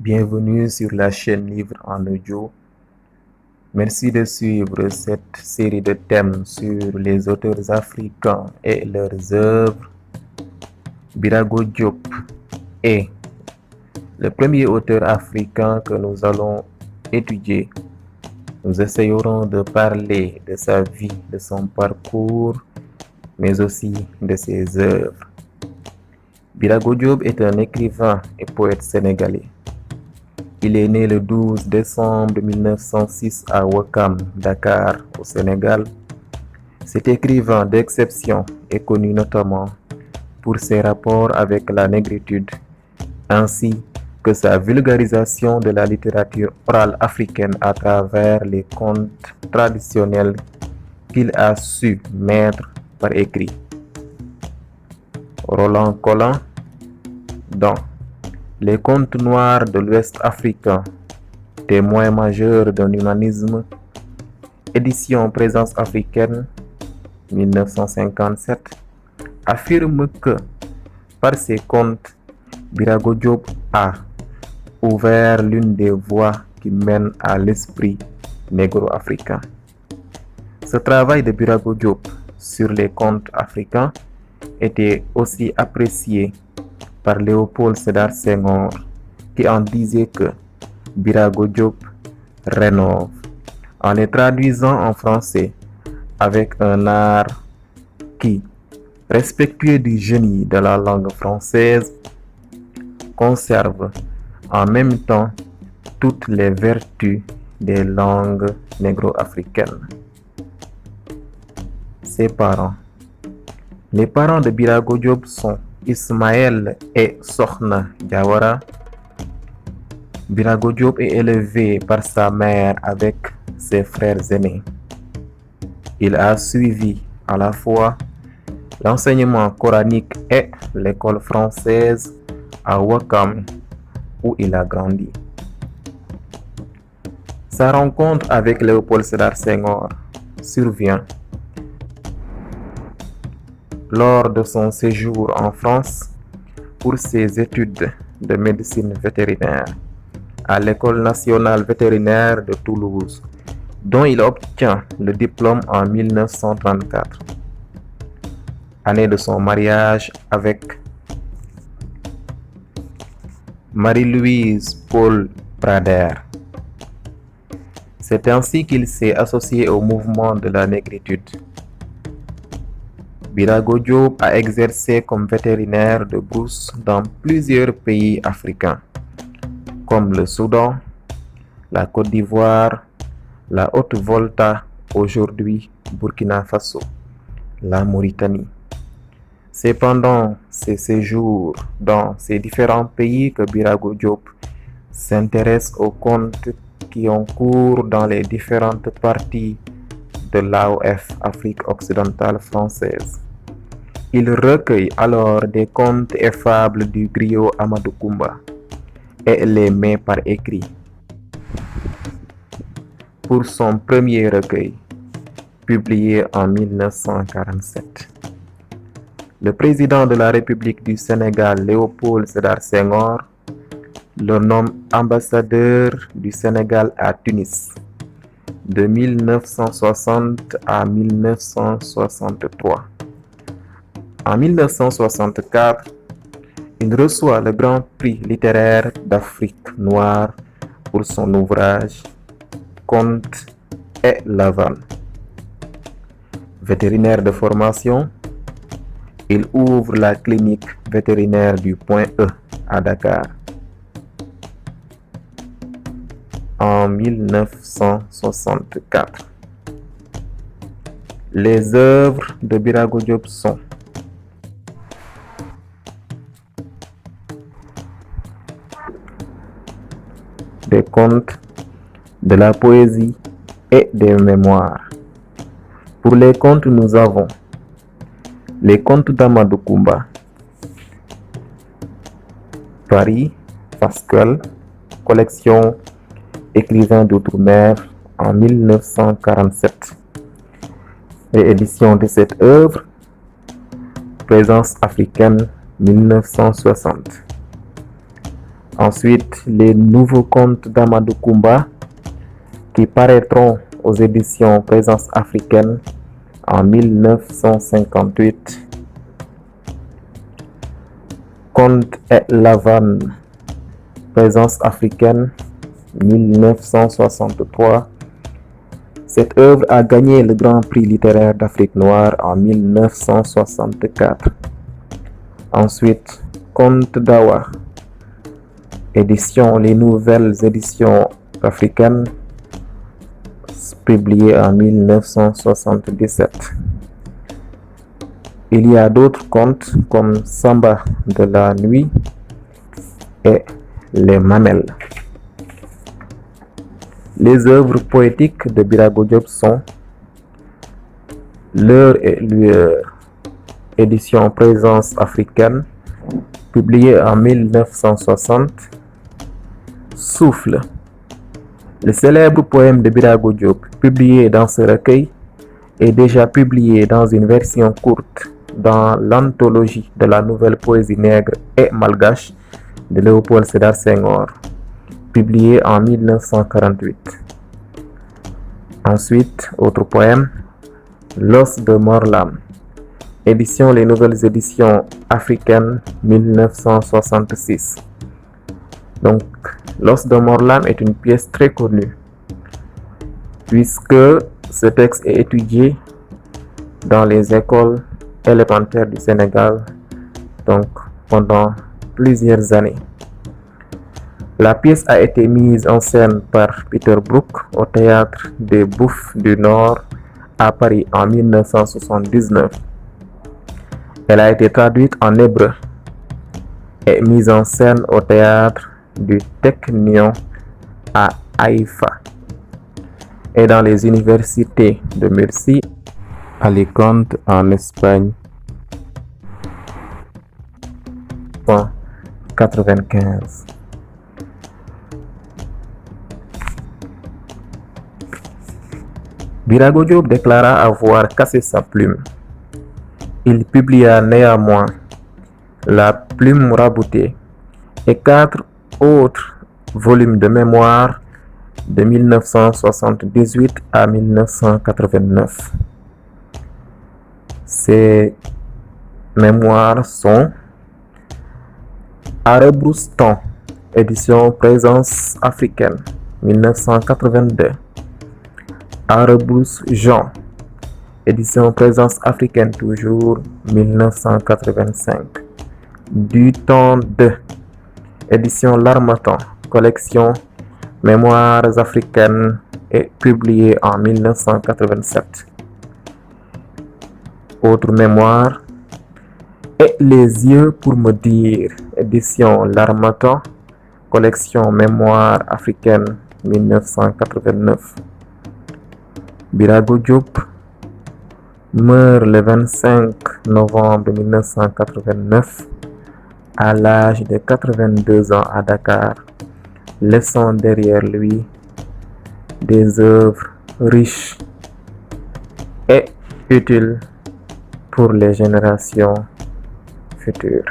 Bienvenue sur la chaîne Livre en audio. Merci de suivre cette série de thèmes sur les auteurs africains et leurs œuvres. Birago Diop est le premier auteur africain que nous allons étudier. Nous essayerons de parler de sa vie, de son parcours, mais aussi de ses œuvres. Birago Diop est un écrivain et poète sénégalais. Il est né le 12 décembre 1906 à Ouakam, Dakar, au Sénégal. Cet écrivain d'exception est connu notamment pour ses rapports avec la négritude, ainsi que sa vulgarisation de la littérature orale africaine à travers les contes traditionnels qu'il a su mettre par écrit. Roland Collin, dans Les contes noirs de l'Ouest africain, témoin majeur d'un humanisme, édition Présence africaine, 1957, affirme que, par ses contes, Birago Diop a ouvert l'une des voies qui mènent à l'esprit négro-africain. Ce travail de Birago Diop sur les contes africains était aussi apprécié par Léopold Sédar Senghor, qui en disait que Birago Diop rénove, en les traduisant en français avec un art qui, respectueux du génie de la langue française, conserve en même temps toutes les vertus des langues négro-africaines. Ses parents. Les parents de Birago Diop sont Ismaël et Sokhna Diawara. Birago Diop est élevé par sa mère avec ses frères aînés. Il a suivi à la fois l'enseignement coranique et l'école française à Ouakam, où il a grandi. Sa rencontre avec Léopold Sédar Senghor survient lors de son séjour en France pour ses études de médecine vétérinaire à l'École nationale vétérinaire de Toulouse, dont il obtient le diplôme en 1934, année de son mariage avec Marie-Louise Paul Prader. C'est ainsi qu'il s'est associé au mouvement de la négritude. Birago Diop a exercé comme vétérinaire de brousse dans plusieurs pays africains, comme le Soudan, la Côte d'Ivoire, la Haute-Volta, aujourd'hui Burkina Faso, la Mauritanie. C'est pendant ses séjours dans ces différents pays que Birago Diop s'intéresse aux contes qui ont cours dans les différentes parties de l'AOF, Afrique occidentale française. Il recueille alors des contes et fables du griot Amadou Koumba et les met par écrit. Pour son premier recueil, publié en 1947. Le président de la République du Sénégal, Léopold Sédar Senghor, le nomme ambassadeur du Sénégal à Tunis de 1960 à 1963. En 1964, il reçoit le Grand Prix littéraire d'Afrique noire pour son ouvrage Contes et Lavane. Vétérinaire de formation, il ouvre la clinique vétérinaire du Point E à Dakar en 1964. Les œuvres de Birago Diop sont des contes, de la poésie et des mémoires. Pour les contes, nous avons les contes d'Amadou Koumba, Paris, Pascal, collection écrivain d'outre-mer en 1947. Réédition de cette œuvre, Présence africaine 1960. Ensuite, les nouveaux contes d'Amadou Koumba qui paraîtront aux éditions Présence africaine en 1958. Contes et Lavane, Présence africaine, 1963. Cette œuvre a gagné le Grand Prix littéraire d'Afrique noire en 1964. Ensuite, Contes d'Awa, les nouvelles éditions africaines, publiées en 1977. Il y a d'autres contes comme Samba de la nuit et Les Mamelles. Les œuvres poétiques de Birago Diop sont L'heure et lueur, édition Présence africaine, publiée en 1960. Souffle, le célèbre poème de Birago Diop, publié dans ce recueil, est déjà publié dans une version courte dans l'anthologie de la nouvelle poésie nègre et malgache de Léopold Sédar Senghor, publié en 1948. Ensuite, autre poème, L'os de Morlam, édition Les Nouvelles Éditions Africaines, 1966. Donc, L'os de Morlam est une pièce très connue, puisque ce texte est étudié dans les écoles élémentaires du Sénégal, donc pendant plusieurs années. La pièce a été mise en scène par Peter Brook au théâtre des Bouffes du Nord à Paris en 1979. Elle a été traduite en hébreu et mise en scène au théâtre du Technion à Haïfa et dans les universités de Murcie, Alicante en Espagne. 1995. Birago Diop déclara avoir cassé sa plume. Il publia néanmoins La plume raboutée et 4 autres volumes de mémoires de 1978 à 1989. Ces mémoires sont À rebrousse-temps, édition Présence africaine, 1982. À rebrousse Jean, édition Présence africaine toujours, 1985. Du temps de, édition L'Harmattan, collection Mémoires africaines et publiée en 1987. Autre mémoire, Et les yeux pour me dire, édition L'Harmattan, collection Mémoires africaines, 1989. Birago Diop meurt le 25 novembre 1989 à l'âge de 82 ans à Dakar, laissant derrière lui des œuvres riches et utiles pour les générations futures.